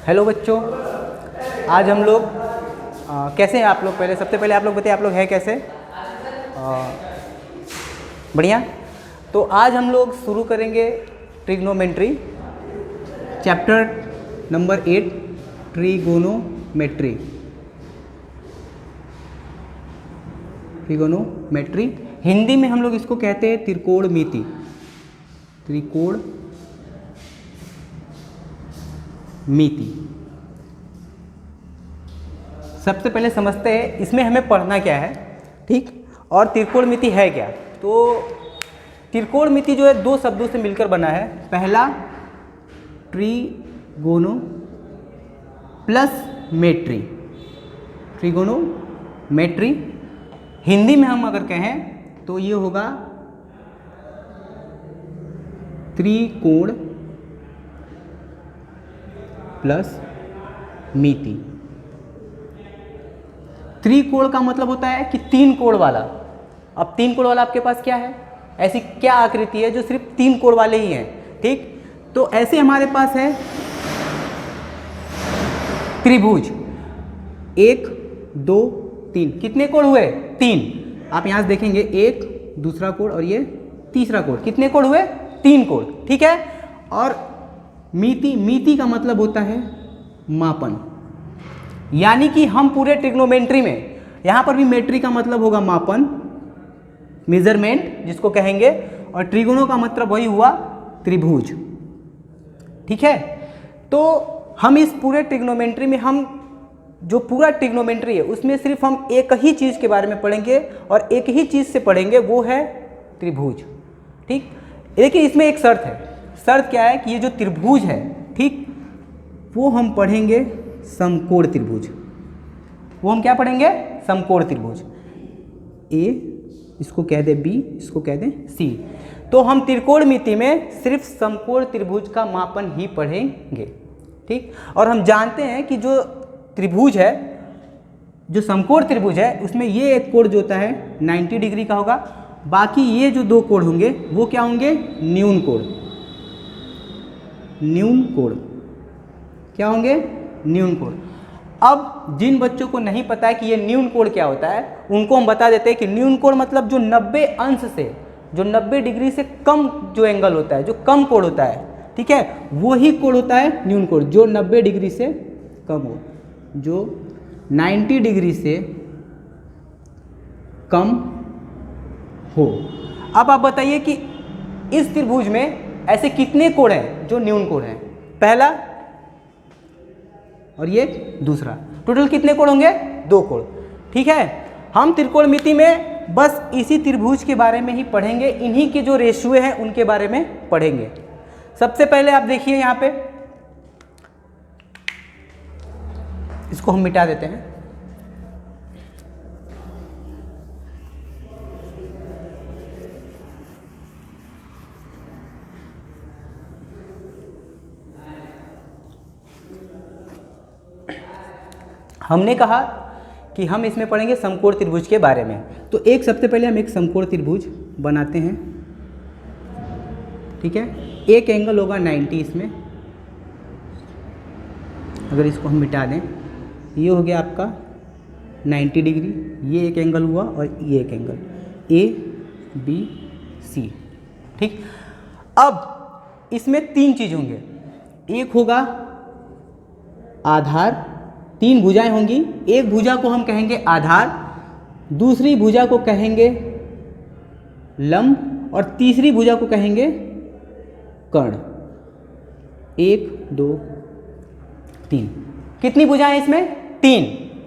Hello बच्चों, आज हम लोग कैसे हैं आप लोग? पहले सबसे पहले आप लोग बताइए, आप लोग हैं कैसे? बढ़िया। तो आज हम लोग शुरू करेंगे trigonometry, chapter number 8 trigonometry. Trigonometry Hindi में हम लोग इसको कहते हैं त्रिकोणमिति। त्रिकोणमिति सबसे पहले समझते हैं इसमें हमें पढ़ना क्या है, ठीक, और त्रिकोणमिति है क्या। तो त्रिकोणमिति जो है दो शब्दों से मिलकर बना है। पहला ट्रिगोनो प्लस मेट्री। ट्रिगोनोमेट्री हिंदी में हम अगर कहें तो ये होगा त्रिकोण प्लस मिति। त्रिकोण का मतलब होता है कि तीन कोण वाला। अब तीन कोण वाला आपके पास क्या है, ऐसी क्या आकृति है जो सिर्फ तीन कोण वाले ही हैं, ठीक। तो ऐसे हमारे पास है त्रिभुज, 1 2 3। कितने कोण हुए? 3। आप यहां से देखेंगे, एक दूसरा कोण और ये तीसरा कोण। कितने कोण हुए? 3 कोण, ठीक है। और मिति का मतलब होता है मापन, यानी कि हम पूरे ट्रिग्नोमेट्री में, यहां पर भी मेट्री का मतलब होगा मापन, मेजरमेंट जिसको कहेंगे, और ट्रिगोनो का मतलब वही हुआ त्रिभुज, ठीक है। तो हम इस पूरे ट्रिग्नोमेट्री में, हम जो पूरा ट्रिग्नोमेट्री है उसमें सिर्फ हम एक ही चीज के बारे में पढ़ेंगे और एक ही चीज से पढ़ेंगे, वो है त्रिभुज, ठीक। लेकिन इसमें एक शर्त है। शर्त क्या है कि ये जो त्रिभुज है, ठीक, वो हम पढ़ेंगे समकोण त्रिभुज। वो हम क्या पढ़ेंगे? समकोण त्रिभुज। ए इसको कह दे बी, इसको कह दे सी। तो हम त्रिकोणमिति में सिर्फ समकोण त्रिभुज का मापन ही पढ़ेंगे, ठीक। और हम जानते हैं कि जो त्रिभुज है, जो समकोण त्रिभुज है, उसमें ये एक कोण जो होता है 90 डिग्री का होगा। बाकी ये जो दो कोण होंगे वो क्या होंगे? न्यून कोण। न्यून कोण क्या होंगे? न्यून कोण। अब जिन बच्चों को नहीं पता है कि ये न्यून कोण क्या होता है, उनको हम बता देते हैं कि न्यून कोण मतलब जो 90 अंश से, जो 90 डिग्री से कम जो एंगल होता है, जो कम कोण होता है, ठीक है, वो ही कोण होता है न्यून कोण। जो 90 डिग्री से कम हो, जो 90 डिग्री से कम हो। अब आप बताइए कि इस त्रिभुज में ऐसे कितने कोण हैं जो न्यून कोण हैं? पहला और ये दूसरा, टोटल कितने कोण होंगे? 2 कोण, ठीक है। हम त्रिकोणमिति में बस इसी त्रिभुज के बारे में ही पढ़ेंगे, इन्हीं के जो रेशियो हैं उनके बारे में पढ़ेंगे। सबसे पहले आप देखिए यहां पे, इसको हम मिटा देते हैं। हमने कहा कि हम इसमें पढ़ेंगे समकोण त्रिभुज के बारे में। तो एक सबसे पहले हम एक समकोण त्रिभुज बनाते हैं, ठीक है। एक एंगल होगा 90 इसमें। अगर इसको हम मिटा दें, ये हो गया आपका 90 डिग्री, ये एक एंगल हुआ और ये एक एंगल, ए बी सी, ठीक। अब इसमें 3 चीज होंगे। एक होगा आधार, 3 भुजाएं होंगी। एक भुजा को हम कहेंगे आधार, दूसरी भुजा को कहेंगे लंब, और तीसरी भुजा को कहेंगे कर्ण। 1 2 3। कितनी भुजाएं इसमें? 3,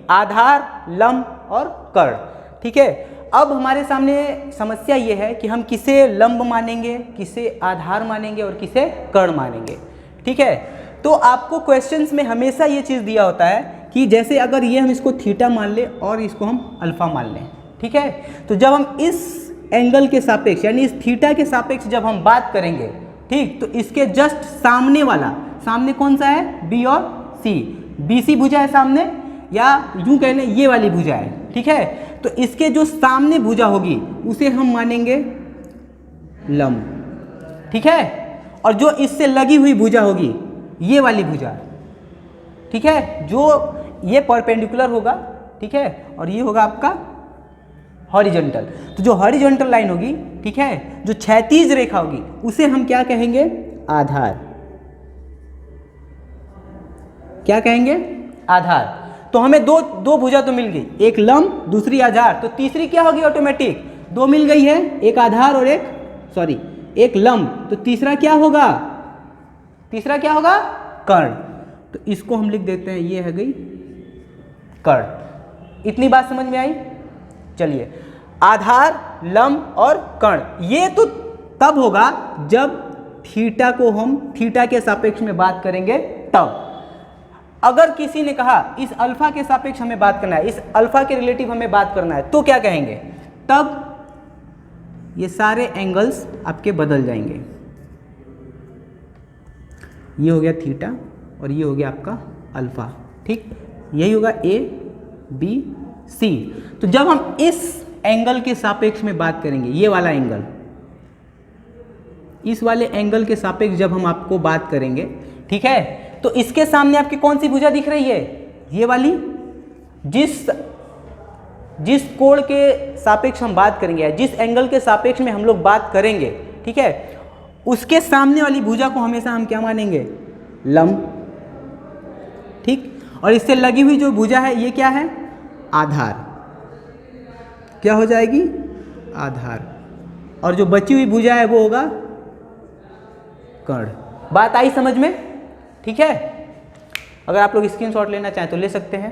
आधार, लंब और कर्ण, ठीक है। अब हमारे सामने समस्या ये है कि हम किसे लंब मानेंगे, किसे आधार मानेंगे और किसे कर्ण मानेंगे, ठीक है। तो आपको क्वेश्चंस में हमेशा ये चीज़ दिया होता है कि जैसे अगर ये हम इसको थीटा मान लें और इसको हम अल्फा मान लें, ठीक है। तो जब हम इस एंगल के सापेक्ष, यानी इस थीटा के सापेक्ष जब हम बात करेंगे, ठीक, तो इसके जस्ट सामने वाला, सामने कौन सा है? बी और सी। बी सी भुजा है सामने, या यूं कह लें ये वाली भुजा है, ठीक है। तो इसके जो सामने भुजा होगी उसे हम मानेंगे लंब, ठीक है। और जो इससे लगी हुई भुजा होगी, ये वाली भुजा, ठीक है, जो ये परपेंडिकुलर होगा, ठीक है, और ये होगा आपका हॉरिजॉन्टल। तो जो हॉरिजॉन्टल लाइन होगी, ठीक है, जो क्षैतिज रेखा होगी, उसे हम क्या कहेंगे? आधार। क्या कहेंगे? आधार। तो हमें दो भुजा तो मिल गई, एक लंब दूसरी आधार, तो तीसरी क्या होगी? ऑटोमेटिक। दो मिल गई है, एक आधार और एक लंब, तो तीसरा क्या होगा? तीसरा क्या होगा? कर्ण। तो इसको हम लिख देते हैं, ये है गई कर्ण। इतनी बात समझ में आई? चलिए, आधार, लंब और कर्ण, ये तो तब होगा जब थीटा को हम थीटा के सापेक्ष में बात करेंगे तब। अगर किसी ने कहा इस अल्फा के सापेक्ष हमें बात करना है, इस अल्फा के रिलेटिव हमें बात करना है, तो क्या कहेंगे? तब ये सारे एंगल्स आपके बदल जाएंगे। ये हो गया थीटा और ये हो गया आपका अल्फा, ठीक, यही होगा ए बी सी। तो जब हम इस एंगल के सापेक्ष में बात करेंगे, ये वाला एंगल, इस वाले एंगल के सापेक्ष जब हम आपको बात करेंगे, ठीक है, तो इसके सामने आपकी कौन सी भुजा दिख रही है? ये वाली। जिस कोण के सापेक्ष हम बात करेंगे, जिस एंगल के सापेक्ष में हम लोग बात करेंगे, ठीक है, उसके सामने वाली भुजा को हमेशा हम क्या मानेंगे? लंब, ठीक। और इससे लगी हुई जो भुजा है, ये क्या है? आधार। क्या हो जाएगी? आधार। और जो बची हुई भुजा है वो होगा कर्ण। बात आई समझ में? ठीक है, अगर आप लोग स्क्रीनशॉट लेना चाहें तो ले सकते हैं।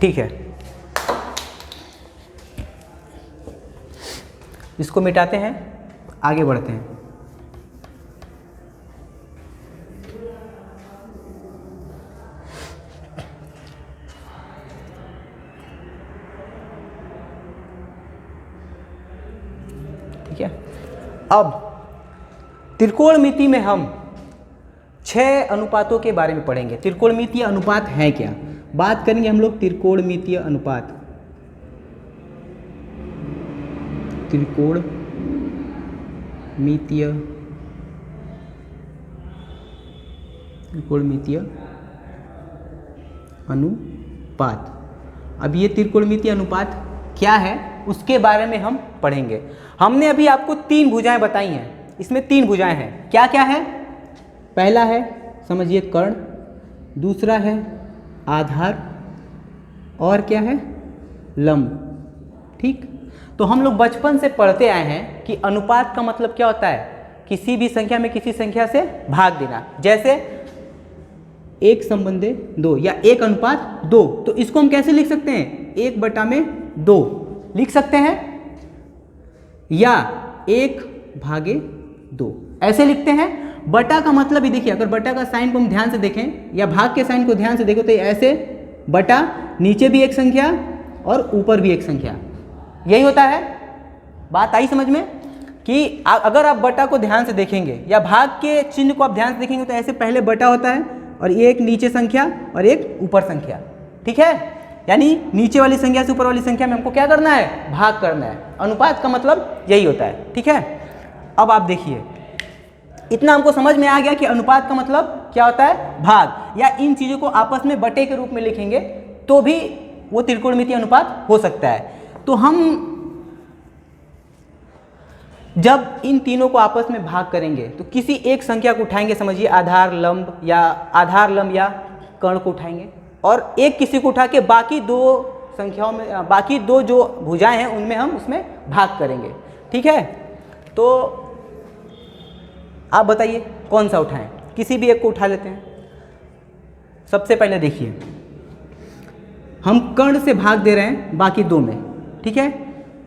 ठीक है, इसको मिटाते हैं, आगे बढ़ते हैं। ठीक है, अब त्रिकोणमिति में हम 6 अनुपातों के बारे में पढ़ेंगे। त्रिकोणमितीय अनुपात है क्या? बात करेंगे हम लोग त्रिकोणमितीय अनुपात। त्रिकोणमितीय अनुपात। अब ये त्रिकोणमितीय अनुपात क्या है उसके बारे में हम पढ़ेंगे। हमने अभी आपको 3 भुजाएं बताई हैं, इसमें 3 भुजाएं हैं। क्या क्या है? पहला है समझिए कर्ण, दूसरा है आधार, और क्या है? लंब। ठीक, तो हम लोग बचपन से पढ़ते आए हैं कि अनुपात का मतलब क्या होता है? किसी भी संख्या में किसी संख्या से भाग देना। जैसे 1/2 या 1:2, तो इसको हम कैसे लिख सकते हैं? 1/2 लिख सकते हैं, या 1/2 ऐसे लिखते हैं। बटा का मतलब ही देखिए, अगर बटा का साइन को हम ध्यान से देखें या भाग के साइन को ध्यान से देखें तो ऐसे बटा, नीचे भी एक संख्या और ऊपर भी एक संख्या, यही होता है। बात आई समझ में? कि अगर आप बटा को ध्यान से देखेंगे या भाग के चिन्ह को आप ध्यान से देखेंगे तो ऐसे पहले बटा होता है और एक नीचे संख्या और एक ऊपर संख्या। ठीक है, यानी नीचे वाली संख्या से ऊपर वाली संख्या में हमको क्या करना है? भाग करना है। अनुपात का मतलब यही होता है। ठीक है, अब आप देखिए, इतना हमको समझ में आ गया कि अनुपात का मतलब क्या होता है? भाग। या इन चीज़ों को आपस में बटे के रूप में लिखेंगे तो भी वो त्रिकोणमितीय अनुपात हो सकता है। तो हम जब इन तीनों को आपस में भाग करेंगे तो किसी एक संख्या को उठाएंगे, समझिए आधार लंब या कर्ण को उठाएंगे, और एक किसी को उठा के बाकी 2 संख्याओं में, बाकी 2 जो भुजाएं हैं उनमें हम उसमें भाग करेंगे। ठीक है, तो आप बताइए कौन सा उठाएं? किसी भी एक को उठा लेते हैं। सबसे पहले देखिए, हम कर्ण से भाग दे रहे हैं बाकी 2 में। ठीक है,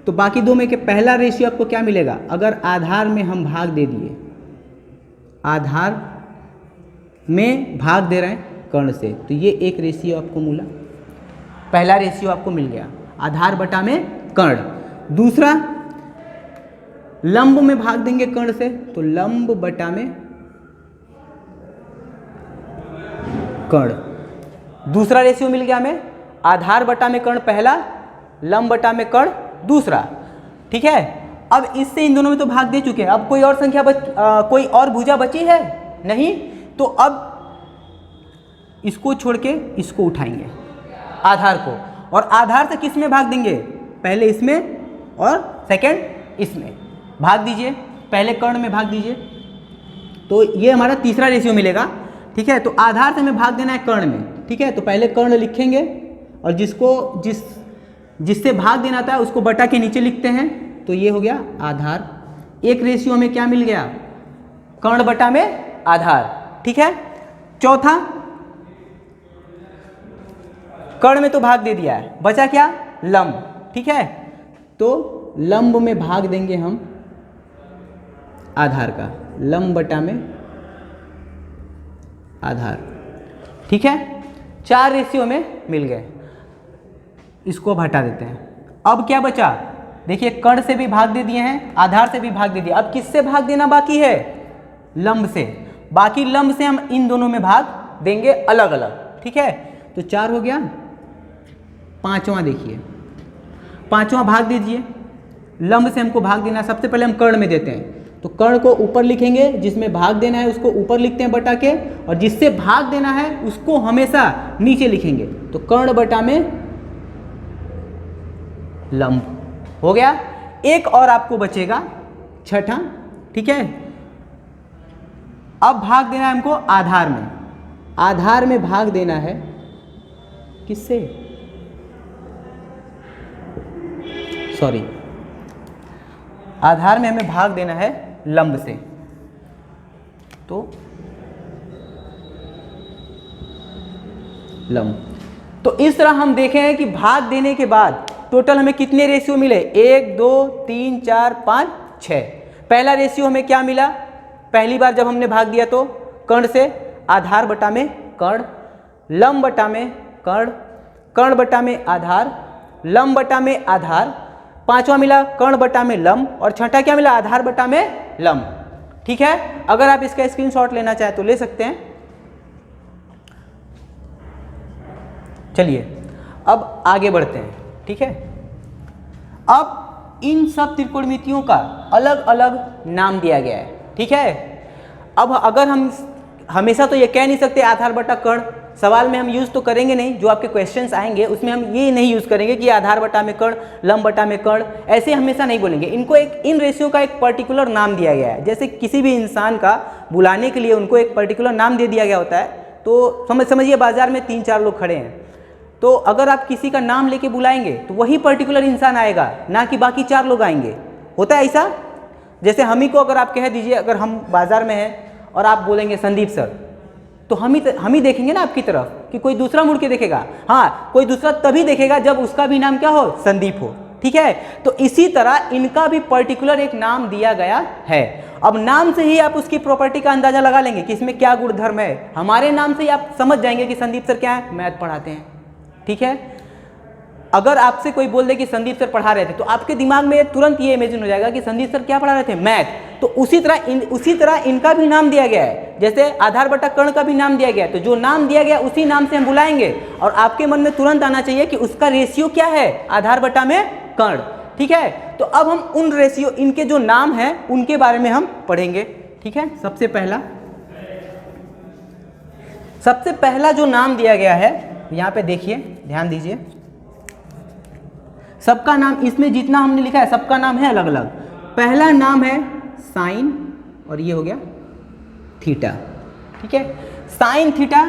तो बाकी 2 में के पहला रेशियो आपको क्या मिलेगा? अगर आधार में हम भाग दे दिए, आधार में भाग दे रहे हैं कर्ण से, तो ये एक रेशियो आपको मिला, पहला रेशियो आपको मिल गया, आधार बटा में कर्ण। दूसरा, लंब में भाग देंगे कर्ण से, तो लंब बटा में कर्ण, दूसरा रेशियो मिल गया हमें। आधार बटा में कर्ण पहला, लंब बटा में कर्ण दूसरा। ठीक है, अब इससे इन दोनों में तो भाग दे चुके हैं, अब कोई और संख्या कोई और भुजा बची है नहीं, तो अब इसको छोड़ के इसको उठाएंगे आधार को, और आधार से किस में भाग देंगे, पहले इसमें और सेकंड इसमें। भाग दीजिए, पहले कर्ण में भाग दीजिए, तो ये हमारा तीसरा रेशियो मिलेगा। ठीक है, तो आधार से हमें भाग देना है कर्ण में। ठीक है, तो पहले कर्ण लिखेंगे और जिससे भाग देना था उसको बटा के नीचे लिखते हैं, तो ये हो गया आधार। एक रेशियो में क्या मिल गया, कर्ण बटा में आधार। ठीक है, चौथा कर्ण में तो भाग दे दिया है, बचा क्या, लंब। ठीक है, तो लंब में भाग देंगे हम आधार का, लंब बटा में आधार। ठीक है, 4 रेशियो में मिल गए, इसको अब हटा देते हैं। अब क्या बचा, देखिए कर्ण से भी भाग दे दिए हैं, आधार से भी भाग दे दिया, अब किससे भाग देना बाकी है, लंब से। बाकी लंब से हम इन दोनों में भाग देंगे अलग अलग। ठीक है, तो 4 हो गया। पांचवा देखिए, पांचवा भाग दीजिए, लंब से हमको भाग देना, सबसे पहले हम कर्ण में देते हैं, तो कर्ण को ऊपर लिखेंगे, जिसमें भाग देना है उसको ऊपर लिखते हैं बटा के, और जिससे भाग देना है उसको हमेशा नीचे लिखेंगे, तो कर्ण बटा में लंब हो गया। एक और आपको बचेगा छठा। ठीक है, अब भाग देना है हमको आधार में, आधार में भाग देना है किससे, सॉरी, आधार में हमें भाग देना है लंब से, तो लंब। तो इस तरह हम देखे हैं कि भाग देने के बाद टोटल हमें कितने रेशियो मिले, 1 2 3 4 5 6। पहला रेशियो हमें क्या मिला, पहली बार जब हमने भाग दिया तो कर्ण से आधार बटा में कर्ण, लंब बटा में कर्ण, कर्ण बटा में आधार, लंब बटा में आधार, पांचवा मिला कर्ण बटा में लंब, और छठा क्या मिला, आधार बटा में लंब। ठीक है, अगर आप इसका स्क्रीनशॉट लेना चाहें तो ले सकते हैं। चलिए अब आगे बढ़ते हैं। ठीक है, अब इन सब त्रिकोणमितियों का अलग अलग नाम दिया गया है। ठीक है, अब अगर हम हमेशा तो ये कह नहीं सकते आधार बटा कर्ण, सवाल में हम यूज़ तो करेंगे नहीं, जो आपके क्वेश्चंस आएंगे उसमें हम ये नहीं यूज़ करेंगे कि आधार बटा में कर्ण, लंब बटा में कर्ण, ऐसे हमेशा नहीं बोलेंगे। इनको एक, इन रेशियो का एक पर्टिकुलर नाम दिया गया है। जैसे किसी भी इंसान का बुलाने के लिए उनको एक पर्टिकुलर नाम दे दिया गया होता है। तो समझिए बाजार में 3-4 लोग खड़े हैं, तो अगर आप किसी का नाम लेके बुलाएंगे तो वही पर्टिकुलर इंसान आएगा, ना कि बाकी 4 लोग आएंगे। होता है ऐसा। जैसे हम ही को अगर आप कह दीजिए, अगर हम बाजार में हैं और आप बोलेंगे संदीप सर, तो हम ही देखेंगे ना आपकी तरफ, कि कोई दूसरा मुड़ के देखेगा। हाँ, कोई दूसरा तभी देखेगा जब उसका भी नाम क्या हो, संदीप हो। ठीक है, तो इसी तरह इनका भी पर्टिकुलर एक नाम दिया गया है। अब नाम से ही आप उसकी प्रॉपर्टी का अंदाजा लगा लेंगे कि इसमें क्या गुणधर्म है। हमारे नाम से ही आप समझ जाएंगे कि संदीप सर क्या है, मैथ पढ़ाते हैं। ठीक है, अगर आपसे कोई बोल दे कि संदीप सर पढ़ा रहे थे, तो आपके दिमाग में तुरंत ये इमेजिन हो जाएगा कि संदीप सर क्या पढ़ा रहे थे, मैथ। तो उसी तरह इनका भी नाम दिया गया है। जैसे आधार बटा कर्ण का भी नाम दिया गया है, तो जो नाम दिया गया उसी नाम से हम बुलाएंगे, और आपके मन में तुरंत आना चाहिए कि उसका रेशियो क्या है, आधार बटा में कर्ण। ठीक है, तो अब हम उन रेशियो, इनके जो नाम है उनके बारे में हम पढ़ेंगे। ठीक है, सबसे पहला जो नाम दिया गया है, यहाँ पे देखिए, ध्यान दीजिए, सबका नाम इसमें जितना हमने लिखा है सबका नाम है अलग अलग। पहला नाम है साइन, और ये हो गया थीटा। ठीक है, साइन थीटा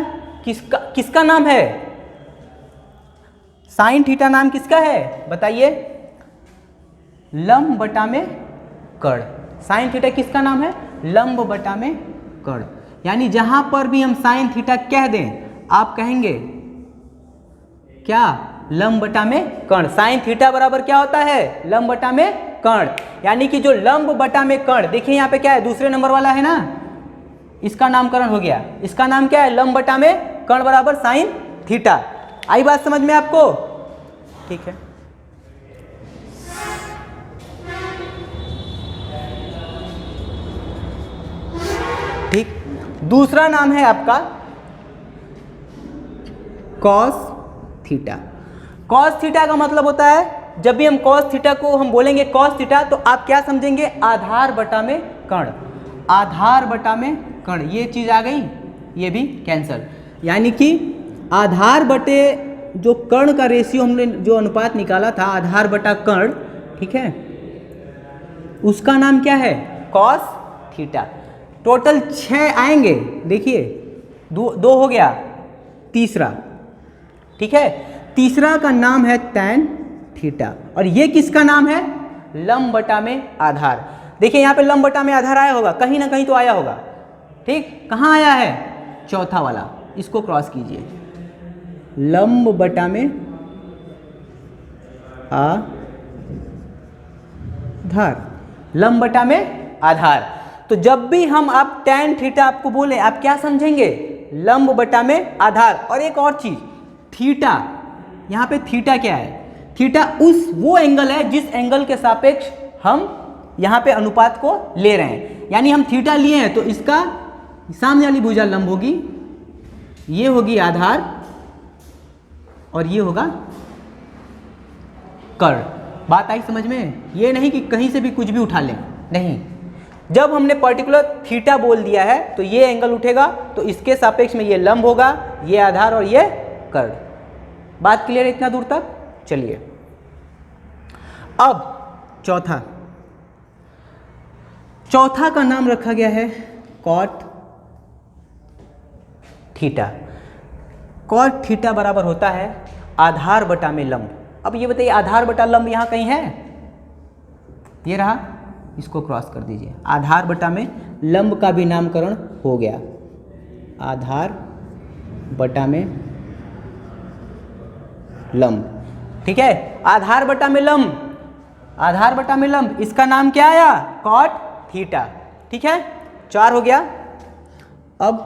किसका नाम है, साइन थीटा नाम किसका है बताइए, लंब बटा में कर्ण। साइन थीटा किसका नाम है, लंब बटा में कर्ण। यानी जहां पर भी हम साइन थीटा कह दें, आप कहेंगे क्या, लंब बटा में कर्ण। साइन थीटा बराबर क्या होता है, लंब बटा में कर्ण। यानी कि जो लंब बटा में कर्ण, देखिए यहाँ पे क्या है, दूसरे नंबर वाला है ना, इसका नामकरण हो गया। इसका नाम क्या है, लंब बटा में कर्ण बराबर साइन थीटा। आई बात समझ में आपको। ठीक है, ठीक। दूसरा नाम है आपका कॉस थीटा। कॉस थीटा का मतलब होता है जब भी हम cos थीटा को हम बोलेंगे cos थीटा, तो आप क्या समझेंगे? आधार बटा में कर्ण, आधार बटा में कर्ण, ये चीज आ गई, ये भी कैंसल। यानी कि आधार बटे जो कर्ण का रेशियो हमने जो अनुपात निकाला था, आधार बटा कर्ण, ठीक है, उसका नाम क्या है? cos theta. टोटल 6 आएंगे, देखिए दो हो गया, तीसरा, ठीक है, तीसरा का नाम है tan थीटा, और ये किसका नाम है? लंब बटा में आधार। देखिए यहाँ पे लंब बटा में आधार आया होगा, कहीं ना कहीं तो आया होगा, ठीक, कहाँ आया है? चौथा वाला, इसको क्रॉस कीजिए, लंब बटा में आधार, लंब बटा में आधार। तो जब भी हम आप tan थीटा आपको बोले, आप क्या समझेंगे? लंब बटा में आधार। और एक और चीज, थीटा, यहाँ पे थीटा क्या है? थीटा वो एंगल है जिस एंगल के सापेक्ष हम यहाँ पे अनुपात को ले रहे हैं। यानी हम थीटा लिए हैं तो इसका सामने वाली भुजा लंब होगी, ये होगी आधार, और ये होगा कर्ण। बात आई समझ में? ये नहीं कि कहीं से भी कुछ भी उठा लें, नहीं, जब हमने पर्टिकुलर थीटा बोल दिया है तो ये एंगल उठेगा, तो इसके सापेक्ष में ये लंब होगा, ये आधार और ये कर्ण। बात क्लियर है इतना दूर तक? चलिए अब चौथा का नाम रखा गया है cot थीटा। cot थीटा बराबर होता है आधार बटा में लंब। अब ये बताइए, आधार बटा लंब यहाँ कहीं है? ये रहा, इसको क्रॉस कर दीजिए, आधार बटा में लंब का भी नामकरण हो गया, आधार बटा में लंब, ठीक है, आधार बटा में लंब, आधार बटा में लंब, इसका नाम क्या आया? cot थीटा, ठीक है, 4 हो गया। अब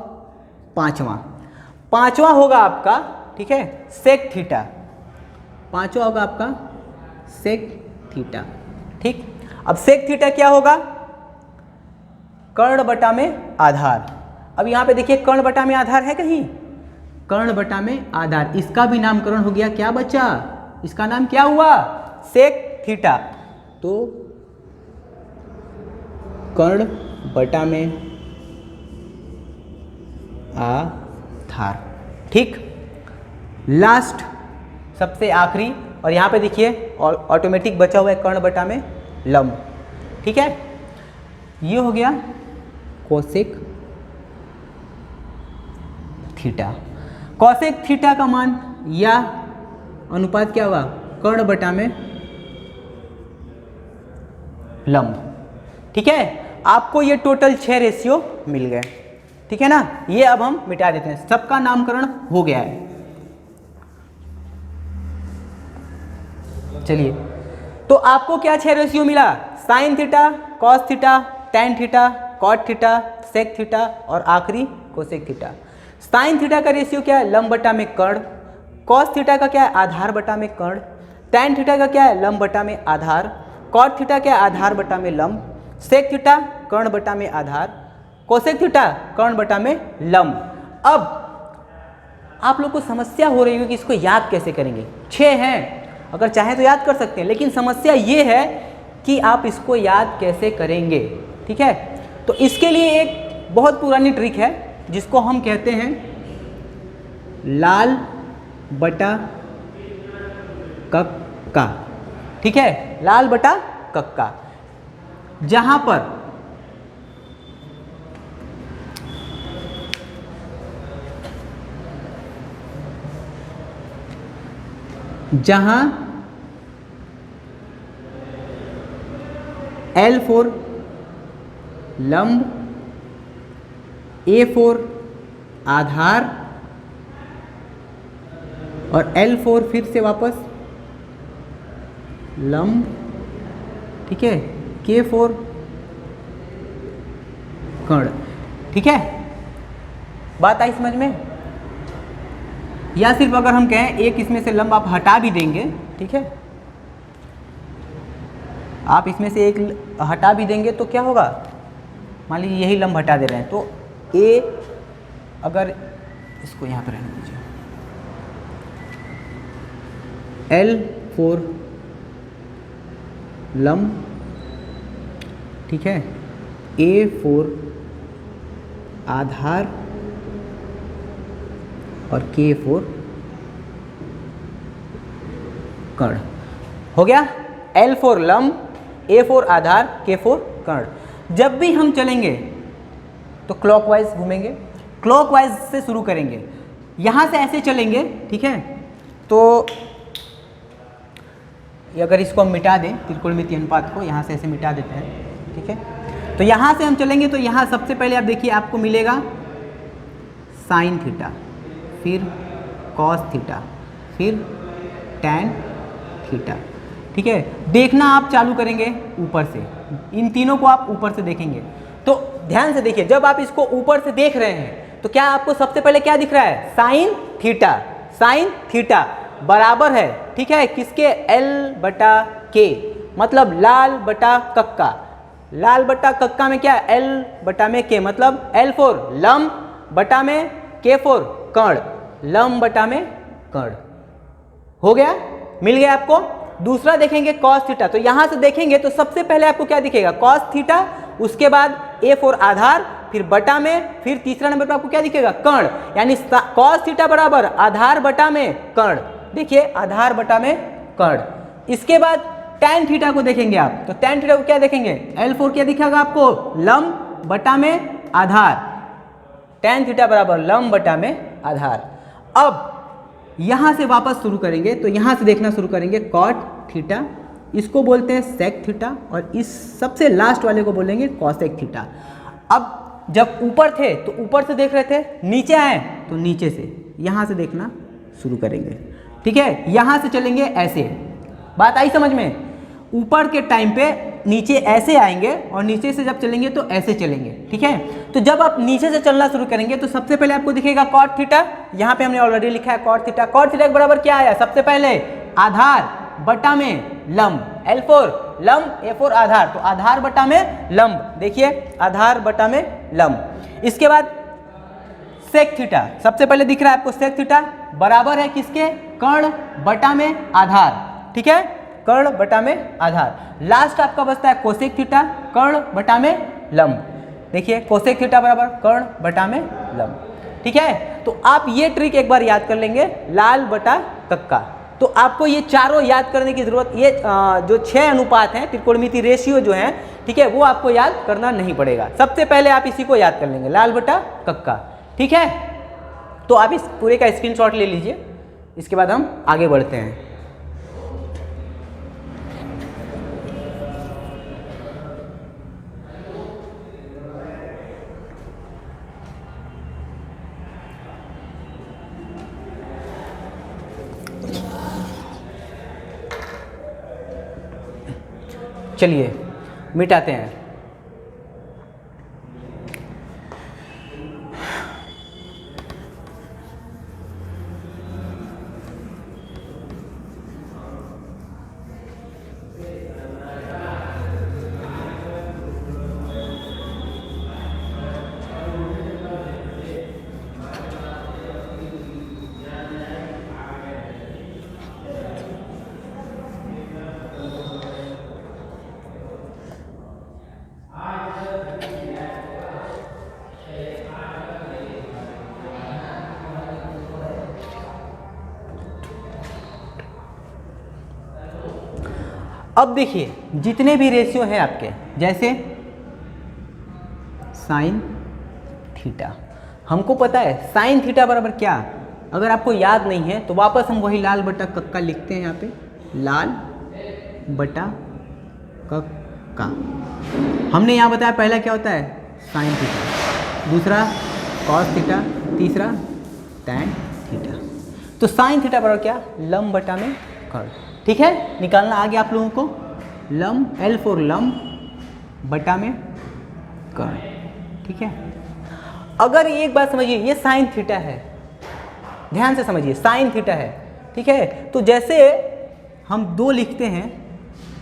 पांचवा होगा आपका, ठीक है, sec थीटा, पांचवा होगा आपका sec थीटा, ठीक। अब sec थीटा क्या होगा? कर्ण बटा में आधार। अब यहाँ पे देखिए कर्ण बटा में आधार है कहीं? कर्ण बटा में आधार, इसका भी नामकरण हो गया, क्या बचा? इसका नाम क्या हुआ? sec theta. तो कर्ण बटा में आधार, ठीक। लास्ट, सबसे आखिरी, और यहाँ पे देखिए ऑटोमेटिक बचा हुआ है कर्ण बटा में लंब, ठीक है। ये हो गया कोसेक थीटा। कोसेक थीटा का मान या अनुपात क्या होगा? कर्ण बटा में लंब, ठीक है। आपको ये टोटल 6 रेशियो मिल गए, ठीक है ना। ये अब हम मिटा देते हैं, सबका नामकरण हो गया है। चलिए, तो आपको क्या 6 रेशियो मिला? Sine theta, cos theta, tan theta, cot theta, sec theta और आखिरी कोसेक थीटा। साइन थीटा का रेशियो क्या है? लंब बटा में कर्ण। कॉस थीटा का क्या है? आधार बटा में कर्ण। टैन थीटा का क्या है? लंब बटा में आधार। कॉट थीटा क्या है? आधार बटा में लंब। सेक थीटा कर्ण बटा में आधार। कोसेक थीटा कर्ण बटा में लंब। अब आप लोग को समस्या हो रही होगी कि इसको याद कैसे करेंगे। 6 हैं, अगर चाहें तो याद कर सकते हैं, लेकिन समस्या ये है कि आप इसको याद कैसे करेंगे, ठीक है। तो इसके लिए एक बहुत पुरानी ट्रिक है जिसको हम कहते हैं लाल बटा कक्का, ठीक है, लाल बटा कक्का। जहां पर L4 लंब, A4 आधार और L4 फिर से वापस लंब, ठीक है, K4 कर्ण, ठीक है। बात आई समझ में? या सिर्फ अगर हम कहें एक इसमें से लंब आप हटा भी देंगे, ठीक है, आप इसमें से एक हटा भी देंगे तो क्या होगा? मान लीजिए यही लंब हटा दे रहे हैं तो A, अगर इसको यहाँ पर रहने दीजिए, L4 लंब, ठीक है, A4 आधार और K4 कर्ण। हो गया, L4 लंब, A4 आधार, K4 कर्ण। जब भी हम चलेंगे तो क्लॉकवाइज घूमेंगे, क्लॉकवाइज से शुरू करेंगे, यहाँ से ऐसे चलेंगे, ठीक है। तो अगर इसको हम मिटा दें, त्रिकोणमितीय अनुपात को यहाँ से ऐसे मिटा देते हैं, ठीक है। तो यहाँ से हम चलेंगे तो यहाँ सबसे पहले आप देखिए आपको मिलेगा साइन थीटा, फिर कॉस थीटा, फिर टैन थीटा, ठीक है। देखना आप चालू करेंगे ऊपर से, इन तीनों को आप ऊपर से देखेंगे। तो ध्यान से देखिए, जब आप इसको ऊपर से देख रहे हैं तो क्या आपको सबसे पहले क्या दिख रहा है? Sine theta. साइन थीटा बराबर है, ठीक है, किसके? L बटा K, मतलब लाल बटा कक्का। लाल बटा कक्का में क्या? L बटा में K, मतलब L4 लंब बटा में K4 कर्ण, लंब बटा में कर्ण। हो गया, मिल गया आपको। दूसरा देखेंगे कॉस थीटा, तो यहां से देखेंगे तो सबसे पहले आपको क्या दिखेगा? कॉस थीटा, उसके बाद A4 आधार, फिर बटा में, फिर तीसरा नंबर पर आपको क्या दिखेगा? कर्ण, यानी कॉस थीटा बराबर आधार बटा में कर्ण। देखिए आधार बटा में कर्ण। इसके बाद टैन थीटा को देखेंगे आप, तो टैन थीटा को क्या देखेंगे? L4 क्या दिखेगा आपको? लंब बटा में आधार, टैन थीटा बराबर लंब बटा में आधार। अब यहां से वापस शुरू करेंगे तो यहां से देखना शुरू करेंगे कॉट थीटा, इसको बोलते हैं सेक थीटा, और इस सबसे लास्ट वाले को बोलेंगे कॉसेक थीटा। अब जब ऊपर थे तो ऊपर से देख रहे थे, नीचे आए तो नीचे से, यहां से देखना शुरू करेंगे, ठीक है। यहां से चलेंगे ऐसे, बात आई समझ में? ऊपर के टाइम पे नीचे ऐसे आएंगे और नीचे से जब चलेंगे तो ऐसे चलेंगे, ठीक है। तो जब आप नीचे से चलना शुरू करेंगे तो सबसे पहले आपको दिखेगा कॉट थीटा, यहाँ पे हमने ऑलरेडी लिखा है कॉट थीटा। कॉट थीटा के बराबर क्या आया? सबसे पहले आधार बटा में लंब, L4 लंब, A4 आधार, तो आधार बटा में लंब, देखिए आधार बटा में लंब। इसके बाद सेक थीटा, सबसे पहले दिख रहा है आपको सेक थीटा बराबर है किसके? कर्ण बटा में आधार, ठीक है, कर्ण बटा में आधार। लास्ट आपका बचता है कोसेक थीटा, कर्ण बटा में लंब। देखिए कोसेक थीटा बराबर कर्ण बटा में लंब, ठीक है। तो आप ये ट्रिक एक बार याद कर लेंगे, लाल बटा कक्का। तो आपको ये चारों याद करने की जरूरत, ये जो 6 अनुपात हैं, त्रिकोणमितीय रेशियो जो हैं, ठीक है, वो आपको याद करना नहीं पड़ेगा। सबसे पहले आप इसी को याद कर लेंगे, लाल बटा कक्का, ठीक है। तो आप इस पूरे का स्क्रीनशॉट ले लीजिए, इसके बाद हम आगे बढ़ते हैं। चलिए मिटाते हैं। अब देखिए जितने भी रेशियो हैं आपके, जैसे साइन थीटा, हमको पता है साइन थीटा बराबर क्या? अगर आपको याद नहीं है तो वापस हम वही लाल बटा कक्का लिखते हैं यहाँ पे, लाल बटा कक्का। हमने यहाँ बताया पहला क्या होता है? साइन थीटा, दूसरा कॉस थीटा, तीसरा टैन थीटा। तो साइन थीटा बराबर क्या? लंब बटा में कर्ण, ठीक है। निकालना आ गया आप लोगों को, लंब L4 लंब बटा में कर्ण, ठीक है। अगर एक बात समझिए, ये साइन थीटा है, ध्यान से समझिए, साइन थीटा है, ठीक है। तो जैसे हम 2 लिखते हैं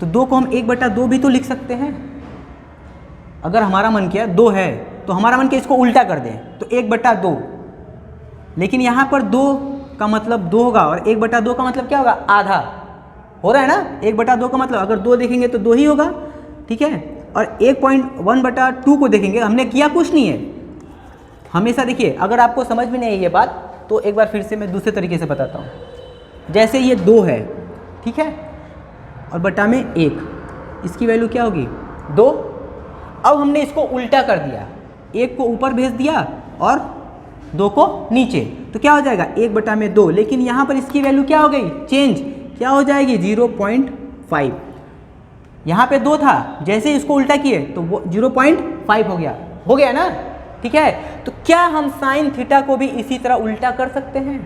तो 2 को हम 1/2 भी तो लिख सकते हैं। अगर हमारा मन किया 2 है तो हमारा मन किया इसको उल्टा कर दें तो 1/2, लेकिन यहाँ पर 2 का मतलब 2 होगा और 1/2 का मतलब क्या होगा? आधा, हो रहा है ना, 1/2 का मतलब अगर 2 देखेंगे तो 2 ही होगा, ठीक है। और 1.1/2 को देखेंगे, हमने किया कुछ नहीं है। हमेशा देखिए, अगर आपको समझ में नहीं आई ये बात तो एक बार फिर से मैं दूसरे तरीके से बताता हूँ। जैसे ये 2 है, ठीक है, और बटा में 1, इसकी वैल्यू क्या होगी 2। अब हमने इसको उल्टा कर दिया, 1 को ऊपर भेज दिया और 2 को नीचे, तो क्या हो जाएगा 1/2। लेकिन यहाँ पर इसकी वैल्यू क्या हो गई, चेंज, क्या हो जाएगी 0.5। यहाँ पे 2 था, जैसे इसको उल्टा किए तो वो 0.5 हो गया ना, ठीक है। तो क्या हम साइन थीटा को भी इसी तरह उल्टा कर सकते हैं?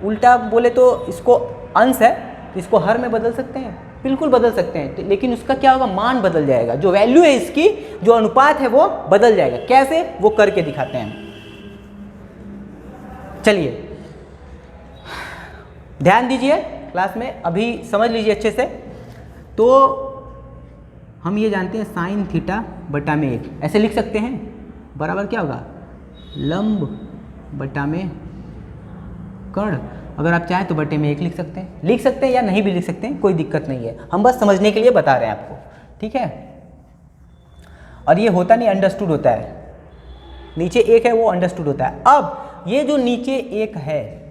उल्टा बोले तो इसको अंश है तो इसको हर में बदल सकते हैं, बिल्कुल बदल सकते हैं, तो लेकिन उसका क्या होगा, मान बदल जाएगा, जो वैल्यू है इसकी, जो अनुपात है वो बदल जाएगा। कैसे, वो करके दिखाते हैं। चलिए ध्यान दीजिए क्लास में, अभी समझ लीजिए अच्छे से। तो हम ये जानते हैं साइन थीटा बटा में 1 ऐसे लिख सकते हैं, बराबर क्या होगा लंब बटा में कर्ण। अगर आप चाहें तो बटे में 1 लिख सकते हैं या नहीं भी लिख सकते हैं, कोई दिक्कत नहीं है, हम बस समझने के लिए बता रहे हैं आपको, ठीक है। और ये होता नहीं, अंडरस्टूड होता है, नीचे 1 है वो अंडरस्टूड होता है। अब ये जो नीचे 1 है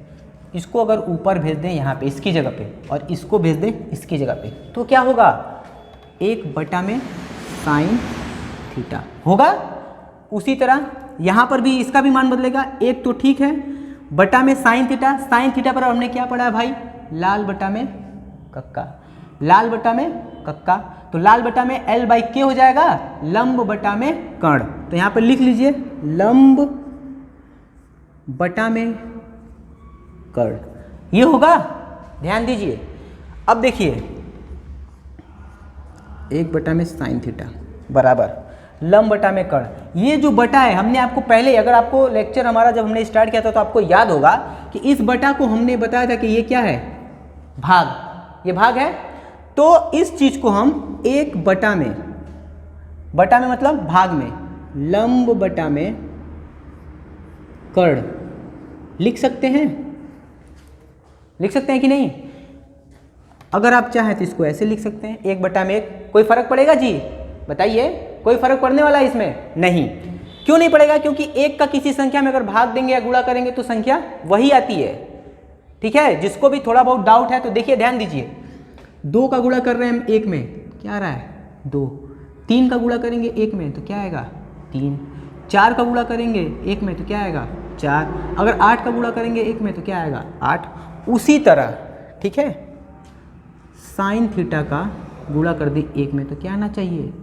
इसको अगर ऊपर भेज दें यहाँ पे इसकी जगह पे, और इसको भेज दें इसकी जगह पे, तो क्या होगा 1 में साइन थीटा होगा। उसी तरह यहाँ पर भी इसका भी मान बदलेगा, 1 तो ठीक है, बटा में साइन थीटा पर हमने क्या पढ़ा है भाई, लाल बटा में कक्का, तो लाल बटा में L/K हो जाएगा, लंब बटा में कर्ण। तो यहाँ पर लिख लीजिए लंब बटा में कर्ण, ये होगा, ध्यान दीजिए। अब देखिए 1 में साइन थीटा बराबर लंब बटा में कर्ण। ये जो बटा है हमने आपको पहले, अगर आपको लेक्चर हमारा जब हमने स्टार्ट किया था तो आपको याद होगा कि इस बटा को हमने बताया था कि ये क्या है, भाग, ये भाग है। तो इस चीज को हम 1 में मतलब भाग में, लंब बटा में कर्ण लिख सकते हैं कि नहीं? अगर आप चाहें तो इसको ऐसे लिख सकते हैं 1 में 1। कोई फर्क पड़ेगा जी, बताइए, कोई फर्क पड़ने वाला है इसमें? नहीं। क्यों नहीं पड़ेगा? क्योंकि 1 का किसी संख्या में अगर भाग देंगे या गुणा करेंगे तो संख्या वही आती है, ठीक है। जिसको भी थोड़ा बहुत डाउट है तो देखिए, ध्यान दीजिए, 2 का गुणा कर रहे हैं हम 1 में, क्या आ रहा है 2। 3 का गुणा करेंगे 1 में तो क्या आएगा 3। 4 का गुणा करेंगे 1 में तो क्या आएगा 4। अगर 8 का गुणा करेंगे 1 में तो क्या आएगा 8। उसी तरह, ठीक है, साइन थीटा का गुणा कर दी 1 में तो क्या आना चाहिए,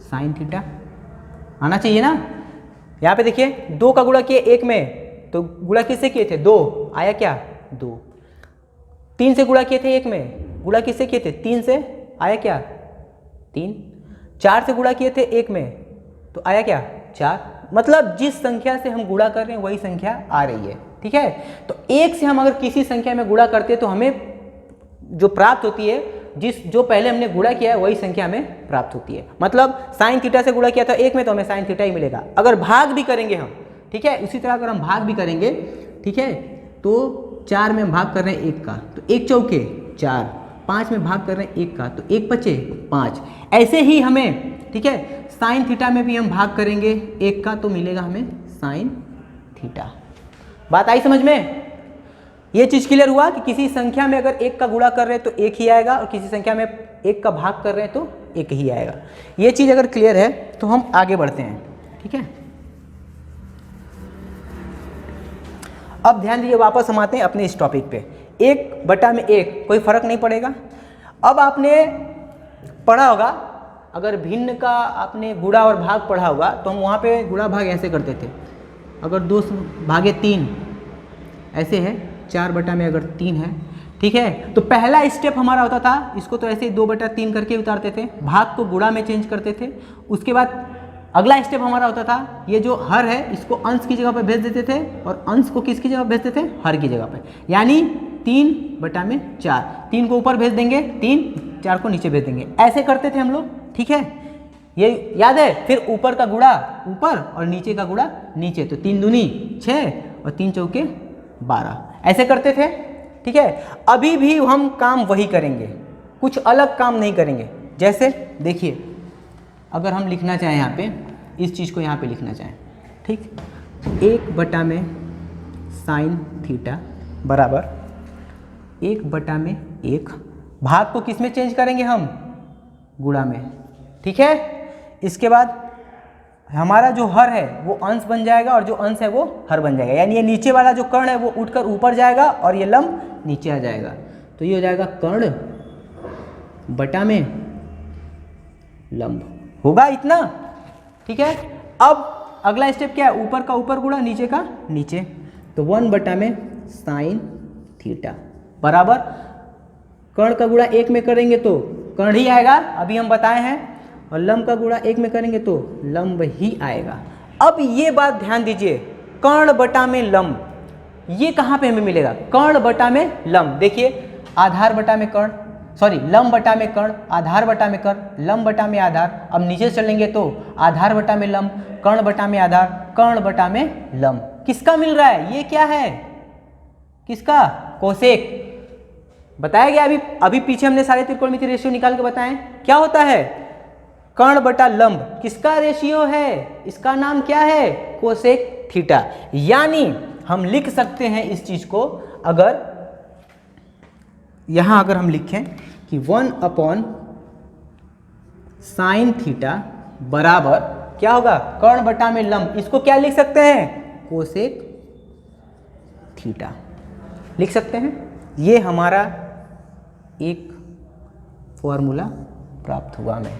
साइन थीटा आना चाहिए ना। यहाँ पे देखिए 2 का गुणा किए 1 में तो गुणा किससे किए थे 2, आया क्या 2। 3 से गुणा किए थे 1 में, गुणा किससे किए थे 3 से, आया क्या 3। 4 से गुणा किए थे 1 में तो आया क्या 4। मतलब जिस संख्या से हम गुणा कर रहे हैं वही संख्या आ रही है, ठीक है। तो 1 से हम अगर किसी संख्या में गुणा करते हैं तो हमें जो प्राप्त होती है, जो पहले हमने गुणा किया है वही संख्या हमें प्राप्त होती है। मतलब साइन थीटा से गुणा किया था 1 में तो हमें साइन थीटा ही मिलेगा। अगर भाग भी करेंगे हम, ठीक है, उसी तरह अगर हम भाग भी करेंगे, ठीक है, तो 4 में हम भाग कर रहे हैं 1 का तो 1 चौके 4, 5 में भाग कर रहे हैं 1 का तो 1 बचे 5। ऐसे ही हमें, ठीक है, साइन थीटा में भी हम भाग करेंगे 1 का तो मिलेगा हमें साइन थीटा। बात आई समझ में? ये चीज क्लियर हुआ कि किसी संख्या में अगर 1 का गुणा कर रहे हैं तो 1 ही आएगा, और किसी संख्या में 1 का भाग कर रहे हैं तो 1 ही आएगा। ये चीज अगर क्लियर है तो हम आगे बढ़ते हैं, ठीक है। अब ध्यान दीजिए, वापस हम आते हैं अपने इस टॉपिक पे। 1 में 1 कोई फर्क नहीं पड़ेगा। अब आपने पढ़ा होगा, अगर भिन्न का आपने गुणा और भाग पढ़ा होगा तो हम वहाँ पे गुणा भाग ऐसे करते थे। अगर 2 भागे 3 ऐसे है, 4 में अगर 3 है, ठीक है, तो पहला स्टेप हमारा होता था, इसको तो ऐसे ही 2/3 करके उतारते थे, भाग को गुणा में चेंज करते थे। उसके बाद अगला स्टेप हमारा होता था, ये जो हर है इसको अंश की जगह पर भेज देते थे, और अंश को किसकी जगह भेजते थे, हर की जगह पर, यानी 3/4। 3 को ऊपर भेज देंगे 3, 4 को नीचे भेज देंगे, ऐसे करते थे हम लोग, ठीक है, ये याद है। फिर ऊपर का गुणा ऊपर और नीचे का गुणा नीचे, तो 3 दूनी 6 और 3 चौके 12, ऐसे करते थे, ठीक है। अभी भी हम काम वही करेंगे, कुछ अलग काम नहीं करेंगे। जैसे देखिए, अगर हम लिखना चाहें यहाँ पे इस चीज़ को यहाँ पे लिखना चाहें, ठीक, 1 में साइन थीटा बराबर 1/1, भाग को किस में चेंज करेंगे हम, गुणा में, ठीक है। इसके बाद हमारा जो हर है वो अंश बन जाएगा और जो अंश है वो हर बन जाएगा, यानी ये नीचे वाला जो कर्ण है वो उठकर ऊपर जाएगा और ये लंब नीचे आ जाएगा। तो ये हो जाएगा कर्ण बटा में लंब, होगा इतना, ठीक है। अब अगला स्टेप क्या है, ऊपर का ऊपर गुणा नीचे का नीचे, तो 1 में साइन थीटा बराबर कर्ण का गुणा 1 में करेंगे तो कर्ण ही आएगा, अभी हम बताए हैं, और लंब का गुणा 1 में करेंगे तो लंब ही आएगा। अब ये बात ध्यान दीजिए, कर्ण बटा में लंब, ये कहाँ पे हमें मिलेगा, कर्ण बटा में लंब। देखिए आधार बटा में कर्ण, सॉरी लंब बटा में कर्ण, आधार बटा में कर्ण, लंब बटा में आधार। अब नीचे चलेंगे तो आधार बटा में लंब, कर्ण बटा में आधार, कर्ण बटा में लंब। किसका मिल रहा है, ये क्या है, किसका, कोसेक। बताया गया अभी पीछे हमने सारे त्रिकोणमितीय रेशियो निकाल के बताएं, क्या होता है, कर्ण बटा लंब, किसका रेशियो है, इसका नाम क्या है, कोसेक थीटा। यानी हम लिख सकते हैं इस चीज को, अगर यहां अगर हम लिखें कि 1 साइन थीटा बराबर क्या होगा, कर्ण बटा में लंब, इसको क्या लिख सकते हैं, कोसेक थीटा लिख सकते हैं। ये हमारा एक फॉर्मूला प्राप्त हुआ हमें,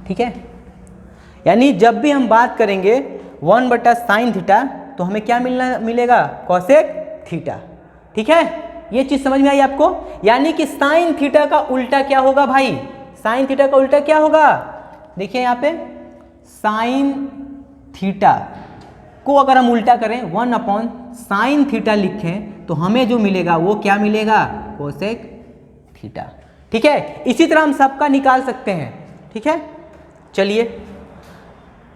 ठीक है। यानी जब भी हम बात करेंगे 1 साइन थीटा तो हमें क्या मिलेगा, कोसेक थीटा, ठीक है। ये चीज समझ में आई आपको, यानी कि साइन थीटा का उल्टा क्या होगा भाई, साइन थीटा का उल्टा क्या होगा, देखिए यहाँ पे साइन थीटा को अगर हम उल्टा करें 1 साइन थीटा लिखें तो हमें जो मिलेगा वो क्या मिलेगा, कोसेक थीटा, ठीक है। इसी तरह हम सबका निकाल सकते हैं, ठीक है। चलिए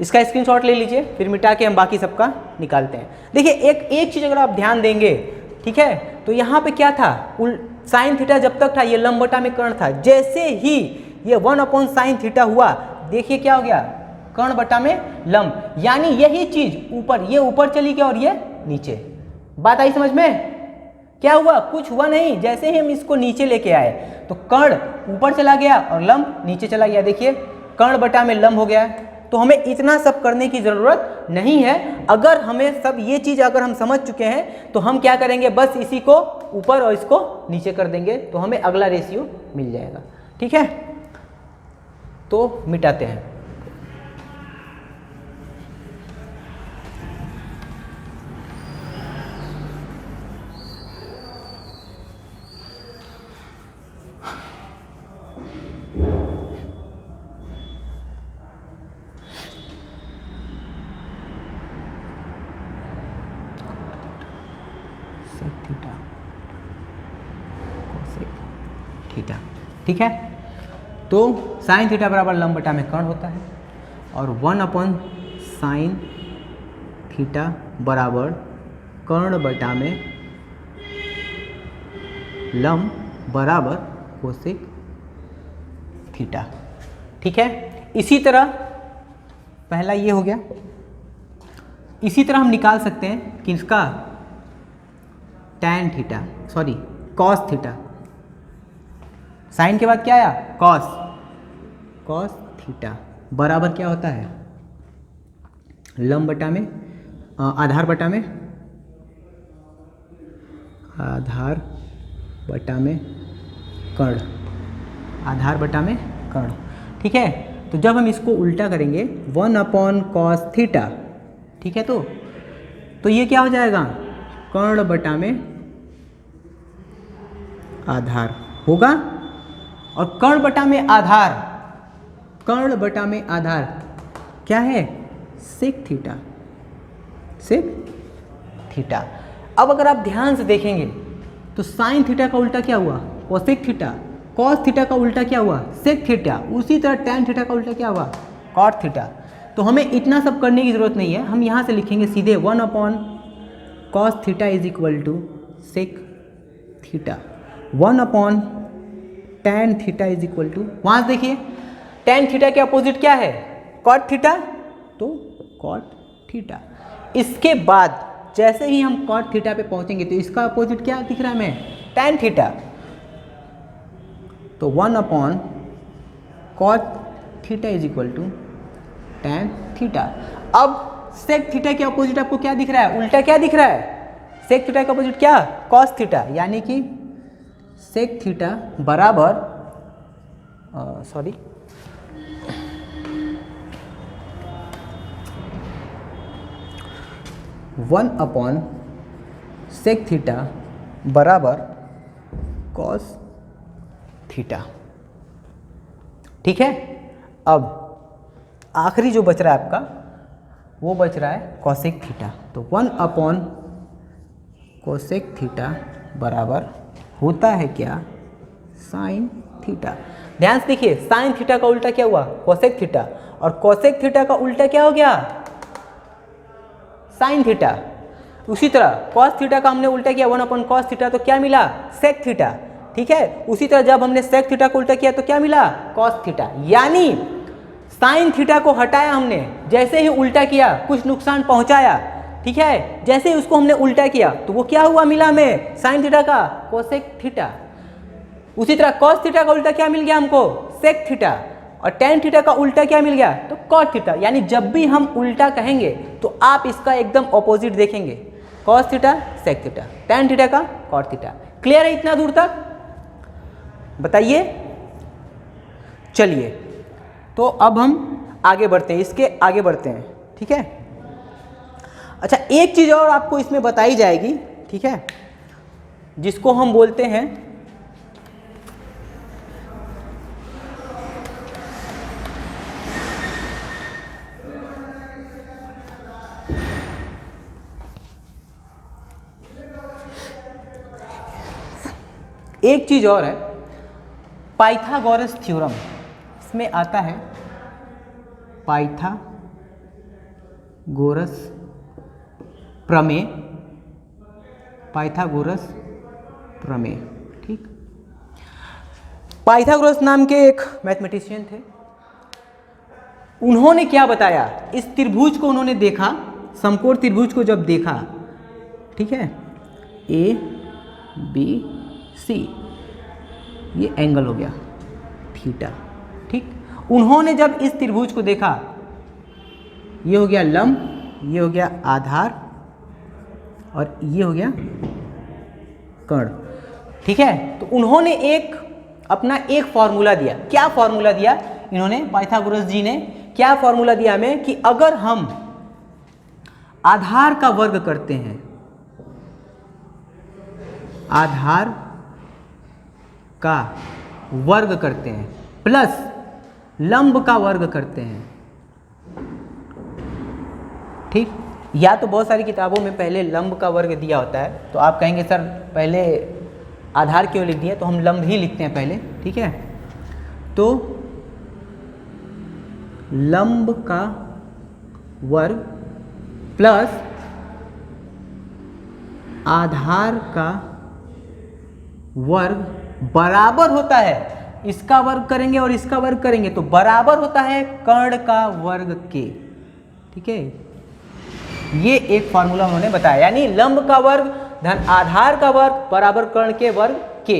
इसका स्क्रीनशॉट ले लीजिए, फिर मिटा के हम बाकी सबका निकालते हैं। देखिए एक चीज अगर आप ध्यान देंगे, ठीक है, तो यहाँ पे क्या था, साइन थीटा जब तक था ये लंब बटा में कर्ण था, जैसे ही ये 1 साइन थीटा हुआ, देखिए क्या हो गया, कर्ण बटा में लंब, यानी यही चीज ऊपर, ये ऊपर चली गई और ये नीचे। बात आई समझ में, क्या हुआ, कुछ हुआ नहीं, जैसे ही हम इसको नीचे लेके आए तो कर्ण ऊपर चला गया और लंब नीचे चला गया। देखिए कर्ण बटा में लंब हो गया, तो हमें इतना सब करने की ज़रूरत नहीं है। अगर हमें सब ये चीज़ अगर हम समझ चुके हैं तो हम क्या करेंगे, बस इसी को ऊपर और इसको नीचे कर देंगे तो हमें अगला रेशियो मिल जाएगा, ठीक है। तो मिटाते हैं, थीटा, ठीक है। तो साइन थीटा बराबर लंब बटा में कर्ण होता है, और 1 साइन थीटा बराबर कर्ण बटा में लंब बराबर कोसेक थीटा, ठीक है। इसी तरह पहला ये हो गया, इसी तरह हम निकाल सकते हैं कि इसका tan theta, sorry cos theta, sine के बाद क्या आया, कॉस थीटा बराबर क्या होता है, लंब बटा में आधार बटा में कर्ण, आधार बटा में कर्ण, ठीक है। तो जब हम इसको उल्टा करेंगे 1 कॉस थीटा, ठीक है, तो ये क्या हो जाएगा, कर्ण बटा में आधार होगा, और कर्ण बटा में आधार क्या है, सेक थीटा। अब अगर आप ध्यान से देखेंगे तो साइन थीटा का उल्टा क्या हुआ, कोसेक थीटा, कॉस थीटा का उल्टा क्या हुआ, सेक थीटा, उसी तरह टैन थीटा का उल्टा क्या हुआ, कॉट थीटा। तो हमें इतना सब करने की जरूरत नहीं है, हम यहाँ से लिखेंगे सीधे 1 cos theta is equal to sec theta, 1 upon tan theta is equal to, वहाँ से देखिए tan थीटा के अपोजिट क्या है, cot थीटा, तो cot थीटा। इसके बाद जैसे ही हम cot थीटा पे पहुंचेंगे तो इसका अपोजिट क्या दिख रहा है हमें, tan थीटा, तो 1 upon cot theta is equal to tan theta. अब sec थीटा के अपोजिट आपको क्या दिख रहा है, उल्टा क्या दिख रहा है, sec थीटा का अपोजिट क्या, cos थीटा, यानी कि sec थीटा बराबर सॉरी 1 अपॉन sec थीटा बराबर cos थीटा। ठीक है, अब आखिरी जो बच रहा है आपका वो बच रहा है cosec थीटा, तो 1 अपॉन cosec थीटा बराबर होता है क्या, sin थीटा। ध्यान से देखिए sin थीटा का उल्टा क्या हुआ, cosec थीटा, और cosec थीटा का उल्टा क्या हो गया, sin थीटा। उसी तरह cos थीटा का हमने उल्टा किया 1 अपॉन cos थीटा, तो क्या मिला, sec थीटा। ठीक है, उसी तरह जब हमने sec थीटा को उल्टा किया तो क्या मिला, cos थीटा। यानी साइन थीटा को हटाया हमने, जैसे ही उल्टा किया कुछ नुकसान पहुंचाया, ठीक है, जैसे ही उसको हमने उल्टा किया तो वो क्या हुआ, मिला हमें साइन थीटा का कोसेक थीटा। उसी तरह कॉस थीटा का उल्टा क्या मिल गया हमको, सेक थीटा, और टेन थीटा का उल्टा क्या मिल गया, तो कॉट थीटा। यानी जब भी हम उल्टा कहेंगे तो आप इसका एकदम ऑपोजिट देखेंगे, cos theta sec theta, tan theta का कॉट थीटा। क्लियर है इतना दूर तक, बताइए। चलिए तो अब हम आगे बढ़ते हैं, इसके आगे बढ़ते हैं, ठीक है। अच्छा, एक चीज और आपको इसमें बताई जाएगी, ठीक है, जिसको हम बोलते हैं एक चीज और है, पाइथागोरस थ्योरम। इसमें आता है पाइथागोरस प्रमेय, पाइथागोरस प्रमेय, ठीक। पाइथागोरस नाम के एक मैथमेटिशियन थे। उन्होंने क्या बताया, इस त्रिभुज को उन्होंने देखा, समकोण त्रिभुज को जब देखा, ठीक है, ए बी सी, ये एंगल हो गया थीटा, ठीक। उन्होंने जब इस त्रिभुज को देखा, ये हो गया लंब, ये हो गया आधार, और ये हो गया कर्ण, ठीक है। तो उन्होंने अपना एक फॉर्मूला दिया। क्या फॉर्मूला दिया इन्होंने, पाइथागोरस जी ने क्या फॉर्मूला दिया हमें, कि अगर हम आधार का वर्ग करते हैं, आधार का वर्ग करते हैं प्लस लंब का वर्ग करते हैं, ठीक। या तो बहुत सारी किताबों में पहले लंब का वर्ग दिया होता है, तो आप कहेंगे सर पहले आधार क्यों लिख दिए, तो हम लंब ही लिखते हैं पहले, ठीक है। तो लंब का वर्ग प्लस आधार का वर्ग बराबर होता है, इसका वर्ग करेंगे और इसका वर्ग करेंगे तो बराबर होता है कर्ण का वर्ग के, ठीक है। ये एक फॉर्मूला उन्होंने बताया, यानी लंब का वर्ग धन आधार का वर्ग बराबर कर्ण के वर्ग के।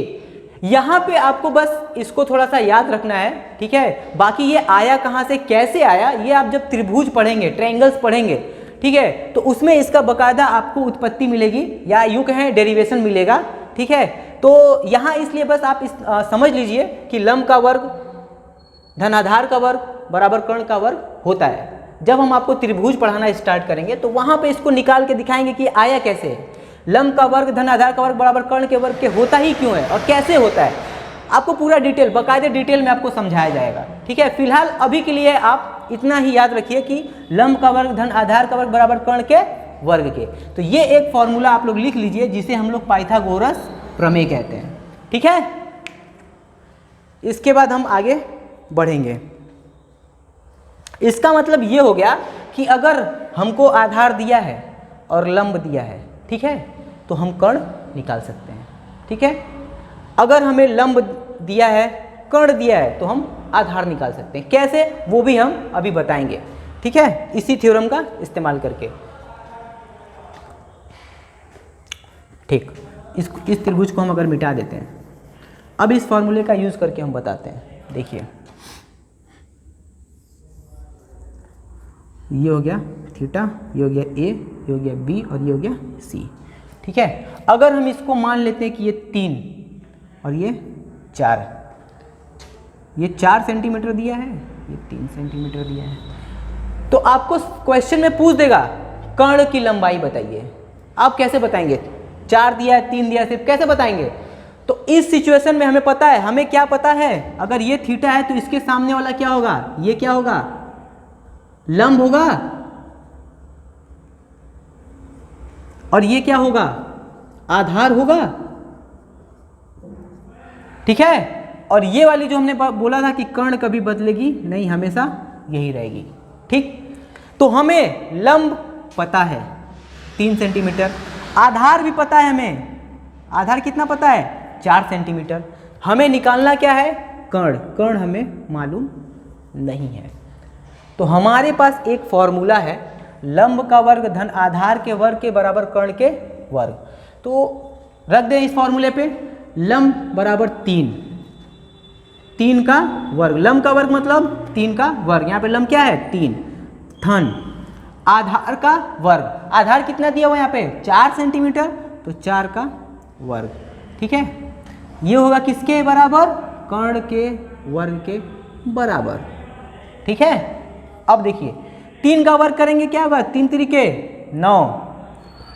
यहां पे आपको बस इसको थोड़ा सा याद रखना है, ठीक है। बाकी ये आया कहां से, कैसे आया, ये आप जब त्रिभुज पढ़ेंगे, ट्रायंगल्स पढ़ेंगे, ठीक है, तो उसमें इसका बकायदा आपको उत्पत्ति मिलेगी, या यूं कहें डेरिवेशन मिलेगा, ठीक है। तो यहां इसलिए बस आप समझ लीजिए कि लंब का वर्ग धन आधार का वर्ग बराबर कर्ण का वर्ग होता है। जब हम आपको त्रिभुज पढ़ाना स्टार्ट करेंगे तो वहां पे इसको निकाल के दिखाएंगे कि आया कैसे है, लंब का वर्ग धन आधार का वर्ग बराबर कर्ण के वर्ग के होता ही क्यों है और कैसे होता है, आपको पूरा डिटेल, बाकायदे डिटेल में आपको समझाया जाएगा, ठीक है। फिलहाल अभी के लिए आप इतना ही याद रखिए कि लंब का वर्ग धन आधार का वर्ग बराबर कर्ण के वर्ग के। तो ये एक फॉर्मूला आप लोग लिख लीजिए, जिसे हम लोग पाइथागोरस प्रमेय कहते हैं, ठीक है। इसके बाद हम आगे बढ़ेंगे। इसका मतलब ये हो गया कि अगर हमको आधार दिया है और लंब दिया है, ठीक है, तो हम कर्ण निकाल सकते हैं, ठीक है। अगर हमें लंब दिया है, कर्ण दिया है, तो हम आधार निकाल सकते हैं। कैसे, वो भी हम अभी बताएंगे, ठीक है, इसी थ्योरम का इस्तेमाल करके। ठीक, इस त्रिभुज को हम अगर मिटा देते हैं, अब इस फॉर्मूले का यूज करके हम बताते हैं। देखिए, ये हो गया थीटा, ये हो गया ए, ये हो गया बी और ये हो गया सी, ठीक है। अगर हम इसको मान लेते हैं कि ये 3 और ये 4, ये 4 सेंटीमीटर दिया है, ये 3 सेंटीमीटर दिया है, तो आपको क्वेश्चन में पूछ देगा कर्ण की लंबाई बताइए। आप कैसे बताएंगे, 4 दिया है, 3 दिया है, सिर्फ कैसे बताएंगे? तो इस सिचुएशन में हमें पता है, हमें क्या पता है, अगर ये थीटा है तो इसके सामने वाला क्या होगा, ये क्या होगा, लंब होगा, और ये क्या होगा, आधार होगा, ठीक है। और ये वाली जो हमने बोला था कि कर्ण कभी बदलेगी नहीं, हमेशा यही रहेगी, ठीक। तो हमें लंब पता है 3 सेंटीमीटर, आधार भी पता है हमें, आधार कितना पता है, 4 सेंटीमीटर। हमें निकालना क्या है, कर्ण, कर्ण हमें मालूम नहीं है। तो हमारे पास एक फॉर्मूला है, लंब का वर्ग धन आधार के वर्ग के बराबर कर्ण के वर्ग। तो रख दे इस फॉर्मूले पे, लंब बराबर 3 का वर्ग, लंब का वर्ग मतलब 3 का वर्ग, यहाँ पे लंब क्या है 3, धन आधार का वर्ग, आधार कितना दिया हुआ यहाँ पे 4 सेंटीमीटर, तो 4 का वर्ग, ठीक है। ये होगा किसके बराबर, कर्ण के वर्ग के बराबर, ठीक है। अब देखिए 3 का वर्ग करेंगे क्या होगा, 3 तरीके 9,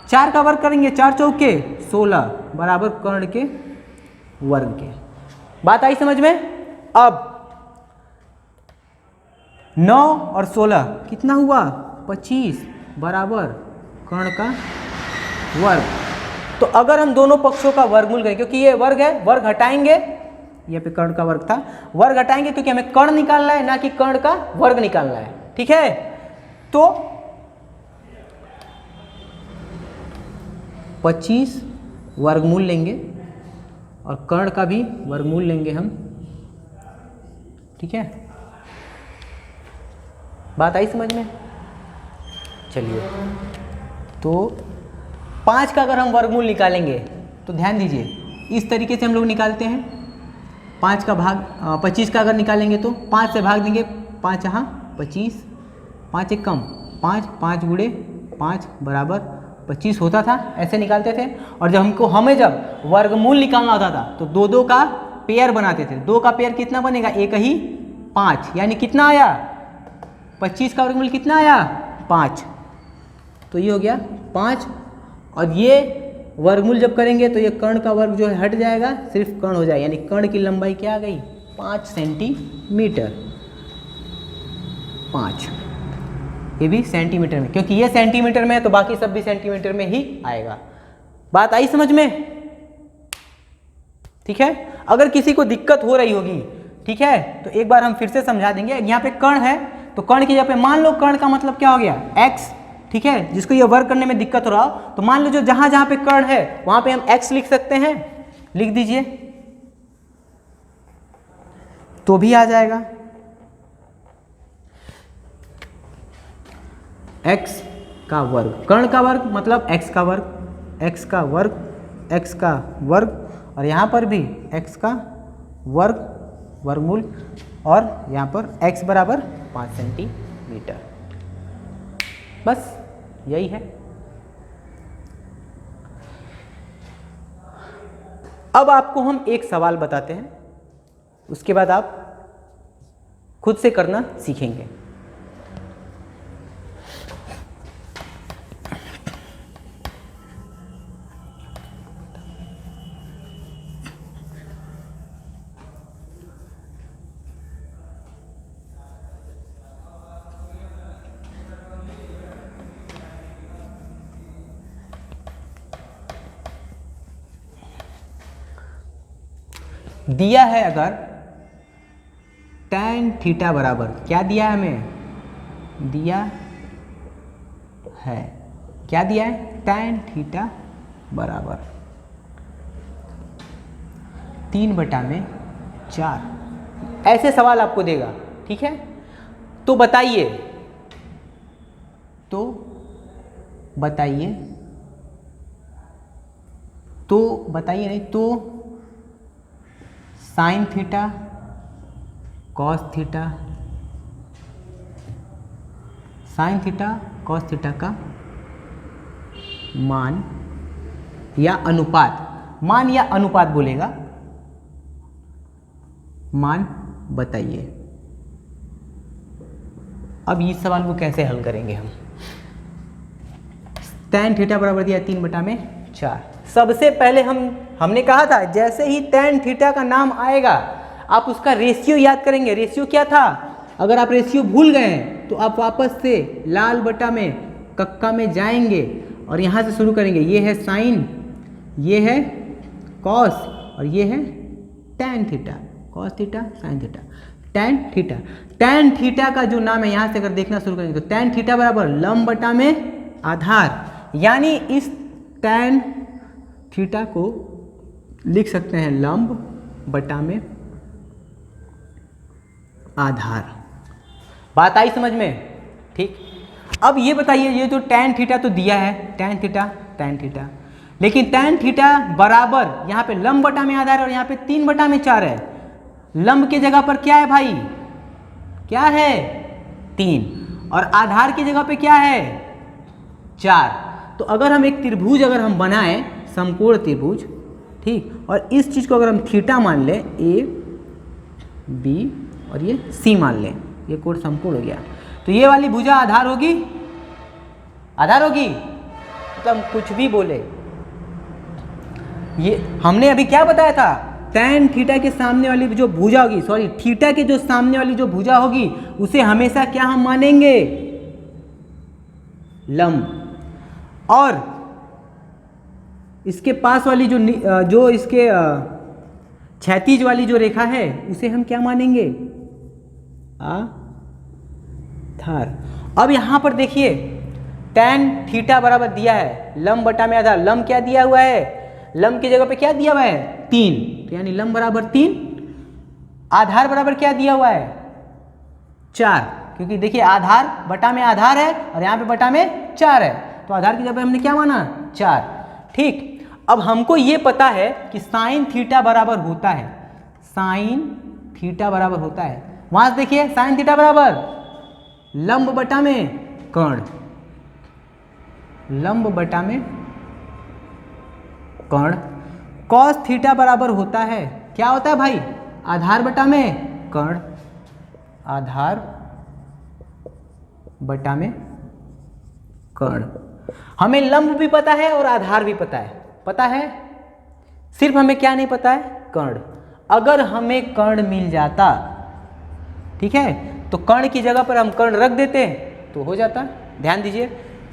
4 का वर्ग करेंगे 4 चौके 16 बराबर कर्ण के वर्ग के। बात आई समझ में? अब 9 और 16 कितना हुआ, 25 बराबर कर्ण का वर्ग। तो अगर हम दोनों पक्षों का वर्गमूल करें, क्योंकि ये वर्ग है, वर्ग हटाएंगे, यहाँ पे कर्ण का वर्ग था, वर्ग हटाएंगे क्योंकि हमें कर्ण निकालना है, ना कि कर्ण का वर्ग निकालना है, ठीक है। तो 25 वर्गमूल लेंगे और कर्ण का भी वर्गमूल लेंगे हम, ठीक है। बात आई समझ में? चलिए, तो 5 का अगर हम वर्गमूल निकालेंगे तो ध्यान दीजिए, इस तरीके से हम लोग निकालते हैं। 5 का भाग 25 का अगर निकालेंगे तो 5 से भाग देंगे, 5 यहाँ 25, 5 एक कम 5, 5 गुणे 5 बराबर 25 होता था, ऐसे निकालते थे। और जब हमें वर्गमूल निकालना होता था तो 2 का पेयर बनाते थे। 2 का पेयर कितना बनेगा, एक ही 5, यानी कितना आया, 25 का वर्गमूल कितना आया 5, तो ये हो गया 5। और ये वर्गमूल जब करेंगे तो ये कर्ण का वर्ग जो है हट जाएगा, सिर्फ कर्ण हो जाएगा, यानी कर्ण की लंबाई क्या आ गई 5 सेंटीमीटर, 5, ये भी सेंटीमीटर में, क्योंकि ये सेंटीमीटर में है तो बाकी सब भी सेंटीमीटर में ही आएगा। बात आई समझ में? ठीक है। अगर किसी को दिक्कत हो रही होगी, ठीक है, तो एक बार हम फिर से समझा देंगे। यहाँ पे कर्ण है तो कर्ण की जगह पे मान लो कर्ण का मतलब क्या हो गया x, ठीक है। जिसको ये वर्क करने में दिक्कत हो रहा हो तो मान लो जो जहां जहां पे कर्ण है वहां पे हम x लिख सकते हैं, लिख दीजिए तो भी आ जाएगा। x का वर्ग, कर्ण का वर्ग मतलब x का वर्ग, x का वर्ग, x का वर्ग, और यहाँ पर भी x का वर्ग, वर्गमूल, और यहाँ पर x बराबर 5 सेंटीमीटर। बस यही है। अब आपको हम एक सवाल बताते हैं, उसके बाद आप खुद से करना सीखेंगे। दिया है अगर tan थीटा बराबर, क्या दिया है हमें, दिया है, क्या दिया है, tan थीटा बराबर 3/4 ऐसे सवाल आपको देगा, ठीक है। तो बताइए नहीं तो साइन थीटा कॉस थीटा का मान या अनुपात बोलेगा, मान बताइए। अब इस सवाल को कैसे हल करेंगे हम। tan थीटा बराबर दिया 3/4। सबसे पहले हमने कहा था जैसे ही tan थीटा का नाम आएगा आप उसका रेशियो याद करेंगे। रेशियो क्या था? अगर आप रेशियो भूल गए हैं तो आप वापस से लाल बटा में कक्का में जाएंगे और यहाँ से शुरू करेंगे। ये है साइन, ये है कॉस और ये है tan theta. Cos theta sine theta tan theta का जो नाम है यहाँ से अगर देखना शुरू करेंगे तो tan थीटा बराबर लंब बटा में आधार, यानी इस tan थीटा को लिख सकते हैं लंब बटा में आधार। बात आई समझ में? ठीक। अब ये बताइए, ये जो tan थीटा तो दिया है tan थीटा, लेकिन tan थीटा बराबर यहाँ पे लंब बटा में आधार और यहाँ पे 3/4 है। लंब के जगह पर क्या है भाई? क्या है? 3 और आधार की जगह पे क्या है? 4। तो अगर हम एक त्रिभुज अगर हम बनाएं, समकोण त्रिभुज, ठीक, और इस चीज को अगर हम थीटा मान लें, ए बी और ये सी मान लें, ये कोण समकोण हो गया, तो ये वाली भुजा आधार होगी? मतलब कुछ भी बोले। ये हमने अभी क्या बताया था? tan थीटा के सामने वाली जो भुजा होगी, सॉरी थीटा के जो सामने वाली जो भुजा होगी उसे हमेशा क्या हम मानेंगे? लंब। और इसके पास वाली जो इसके क्षैतिज वाली जो रेखा है उसे हम क्या मानेंगे? आधार। अब यहाँ पर देखिए tan थीटा बराबर दिया है लंब बटा में आधार। लंब क्या दिया हुआ है? लंब की जगह पे क्या दिया हुआ है? 3, तो यानी लंब बराबर 3, आधार बराबर क्या दिया हुआ है? 4, क्योंकि देखिए आधार बटा में आधार है और यहाँ पे बटा में 4 है, तो आधार की जगह पे हमने क्या माना? 4। ठीक। अब हमको ये पता है कि साइन थीटा बराबर होता है, वहां से देखिए साइन थीटा बराबर लंब बटा में कर्ण, कॉस थीटा बराबर होता है, क्या होता है भाई? आधार बटा में कर्ण, हमें लंब भी पता है और आधार भी पता है, सिर्फ हमें क्या नहीं पता है? कर्ण। अगर हमें कर्ण मिल जाता, ठीक है, तो कर्ण की जगह पर हम कर्ण रख देते तो हो जाता। ध्यान दीजिए,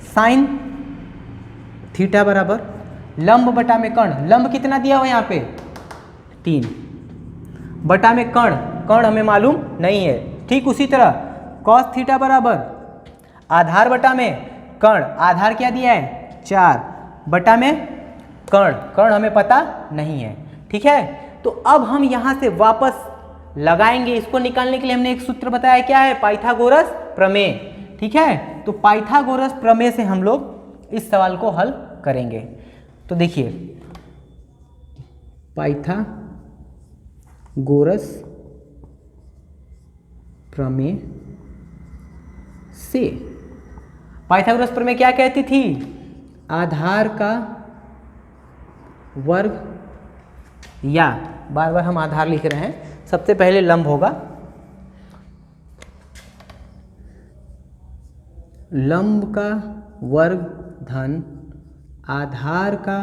साइन थीटा बराबर लंब बटा में कर्ण। लंब कितना दिया हुआ यहाँ पे? 3 बटा में कर्ण हमें मालूम नहीं है। ठीक उसी तरह कॉस थीटा बराबर आधार बटा में कर्ण, आधार क्या दिया है? 4 बटा में कर्ण हमें पता नहीं है। ठीक है, तो अब हम यहाँ से वापस लगाएंगे। इसको निकालने के लिए हमने एक सूत्र बताया, क्या है? पाइथागोरस प्रमेय। ठीक है, तो पाइथागोरस प्रमेय से हम लोग इस सवाल को हल करेंगे। तो देखिए, पाइथागोरस प्रमेय से, पाइथागोरस प्रमेय क्या कहती थी? आधार का वर्ग, या बार बार हम आधार लिख रहे हैं, सबसे पहले लंब होगा, लंब का वर्ग धन आधार का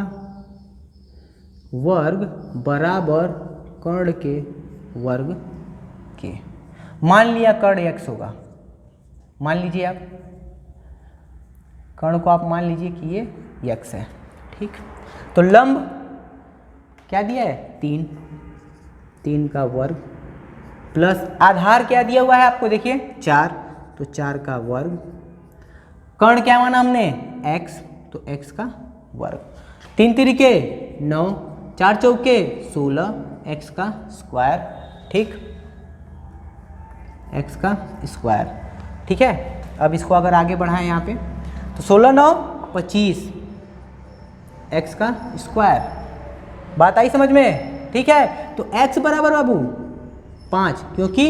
वर्ग बराबर कर्ण के वर्ग के। मान लिया कर्ण x होगा, मान लीजिए आप कर्ण को आप मान लीजिए कि ये x है। ठीक, तो लंब क्या दिया है? 3 का वर्ग प्लस आधार क्या दिया हुआ है आपको? देखिए 4, तो 4 का वर्ग, कर्ण क्या माना हमने? x, तो x का वर्ग। 3 तिरिके 9, 4 चौके 16, एक्स का स्क्वायर, ठीक, एक्स का स्क्वायर, ठीक है। अब इसको अगर आगे बढ़ाएं यहाँ पे तो 16 9 25 एक्स का स्क्वायर, बात आई समझ में, ठीक है। तो x बराबर बाबू 5, क्योंकि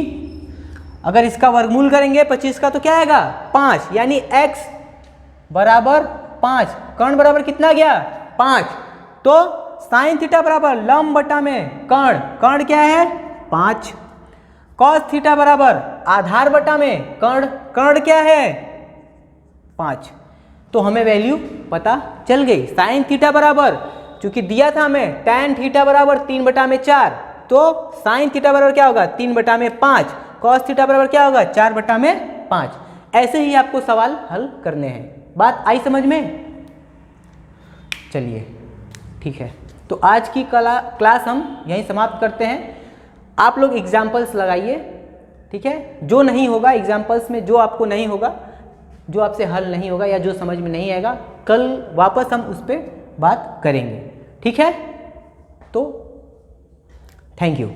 अगर इसका वर्गमूल करेंगे 25 का तो क्या आएगा 5, यानी x बराबर 5, कर्ण बराबर कितना गया 5, तो साइन थीटा बराबर लंब बटा में कर्ण, कर्ण क्या है 5, कॉस थीटा बराबर आधार बटा में कर्ण, कर्ण क्या है 5। तो हमें वैल्यू पता चल गई। साइन थीटा बराबर, चूंकि दिया था हमें tan थीटा बराबर 3/4, तो साइन थीटा बराबर क्या होगा 3/5, कॉस थीटा बराबर क्या होगा 4/5। ऐसे ही आपको सवाल हल करने हैं। बात आई समझ में? चलिए ठीक है, तो आज की क्लास हम यहीं समाप्त करते हैं। आप लोग एग्जाम्पल्स लगाइए, ठीक है। जो नहीं होगा एग्जाम्पल्स में, जो आपको नहीं होगा, जो आपसे हल नहीं होगा या जो समझ में नहीं आएगा, कल वापस हम उस पर बात करेंगे, ठीक है। तो थैंक यू।